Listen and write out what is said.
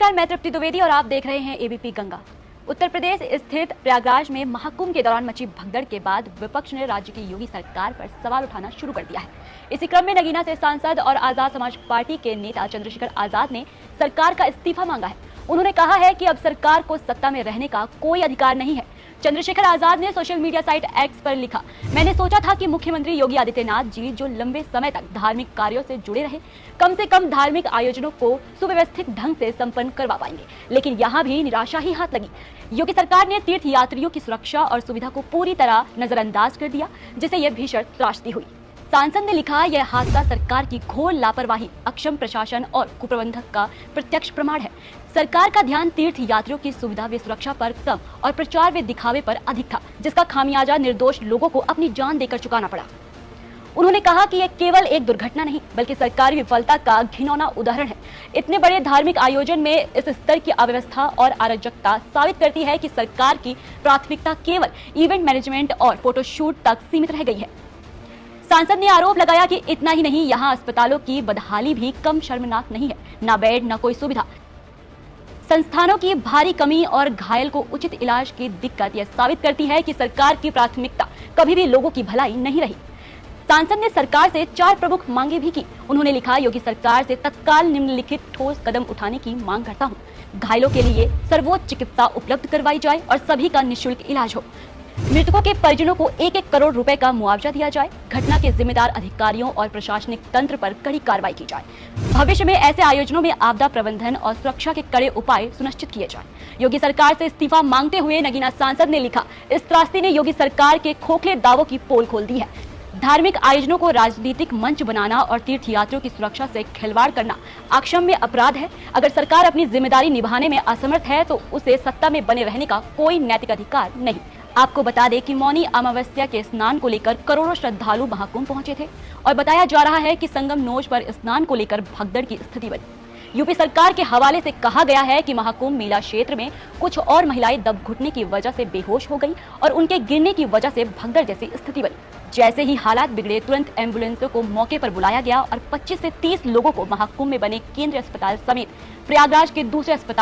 नमस्कार, मैं तृप्ति द्विवेदी और आप देख रहे हैं एबीपी गंगा। उत्तर प्रदेश स्थित प्रयागराज में महाकुंभ के दौरान मची भगदड़ के बाद विपक्ष ने राज्य की योगी सरकार पर सवाल उठाना शुरू कर दिया है। इसी क्रम में नगीना से सांसद और आजाद समाज पार्टी के नेता चंद्रशेखर आजाद ने सरकार का इस्तीफा मांगा है। उन्होंने कहा है कि अब सरकार को सत्ता में रहने का कोई अधिकार नहीं है। चंद्रशेखर आजाद ने सोशल मीडिया साइट एक्स पर लिखा, मैंने सोचा था कि मुख्यमंत्री योगी आदित्यनाथ जी जो लंबे समय तक धार्मिक कार्यों से जुड़े रहे, कम से कम धार्मिक आयोजनों को सुव्यवस्थित ढंग से संपन्न करवा पाएंगे, लेकिन यहाँ भी निराशा ही हाथ लगी। योगी सरकार ने तीर्थ यात्रियों की सुरक्षा और सुविधा को पूरी तरह नजरअंदाज कर दिया, जिससे यह भीषण त्रासदी हुई। सांसद ने लिखा, यह हादसा सरकार की घोर लापरवाही, अक्षम प्रशासन और कुप्रबंधक का प्रत्यक्ष प्रमाण है। सरकार का ध्यान तीर्थ यात्रियों की सुविधा व सुरक्षा पर कम और प्रचार व दिखावे पर अधिक था, जिसका खामियाजा निर्दोष लोगों को अपनी जान देकर चुकाना पड़ा। उन्होंने कहा कि यह केवल एक दुर्घटना नहीं बल्कि सरकारी विफलता का घिनौना उदाहरण है। इतने बड़े धार्मिक आयोजन में इस स्तर की अव्यवस्था और अराजकता साबित करती है कि सरकार की प्राथमिकता केवल इवेंट मैनेजमेंट और फोटोशूट तक सीमित रह गई है। सांसद ने आरोप लगाया कि इतना ही नहीं, यहाँ अस्पतालों की बदहाली भी कम शर्मनाक नहीं है। न बेड, न कोई सुविधा, संस्थानों की भारी कमी और घायल को उचित इलाज की दिक्कत यह साबित करती है कि सरकार की प्राथमिकता कभी भी लोगों की भलाई नहीं रही। सांसद ने सरकार से 4 प्रमुख मांगे भी की। उन्होंने लिखा, योगी सरकार से तत्काल निम्नलिखित ठोस कदम उठाने की मांग करता हूँ। घायलों के लिए सर्वोच्च चिकित्सा उपलब्ध करवाई जाए और सभी का निःशुल्क इलाज हो। मृतकों के परिजनों को 1-1 करोड़ रुपए का मुआवजा दिया जाए। घटना के जिम्मेदार अधिकारियों और प्रशासनिक तंत्र पर कड़ी कार्रवाई की जाए। भविष्य में ऐसे आयोजनों में आपदा प्रबंधन और सुरक्षा के कड़े उपाय सुनिश्चित किए जाए। योगी सरकार से इस्तीफा मांगते हुए नगीना सांसद ने लिखा, इस त्रासदी ने योगी सरकार के खोखले दावों की पोल खोल दी है। धार्मिक आयोजनों को राजनीतिक मंच बनाना और तीर्थयात्रियों की सुरक्षा से खिलवाड़ करना अक्षम्य अपराध है। अगर सरकार अपनी जिम्मेदारी निभाने में असमर्थ है तो उसे सत्ता में बने रहने का कोई नैतिक अधिकार नहीं। आपको बता दें कि मौनी अमावस्या के स्नान को लेकर करोड़ों श्रद्धालु महाकुंभ पहुंचे थे और बताया जा रहा है कि संगम नोच पर स्नान को लेकर भगदड़ की स्थिति बनी। यूपी सरकार के हवाले से कहा गया है कि महाकुंभ मेला क्षेत्र में कुछ और महिलाएं दब घुटने की वजह से बेहोश हो गई और उनके गिरने की वजह से भगदड़ जैसी स्थिति बनी। जैसे ही हालात बिगड़े, तुरंत एम्बुलेंसों को मौके पर बुलाया गया और 25 से 30 लोगों को महाकुंभ में बने केंद्रीय अस्पताल समेत प्रयागराज के दूसरे अस्पताल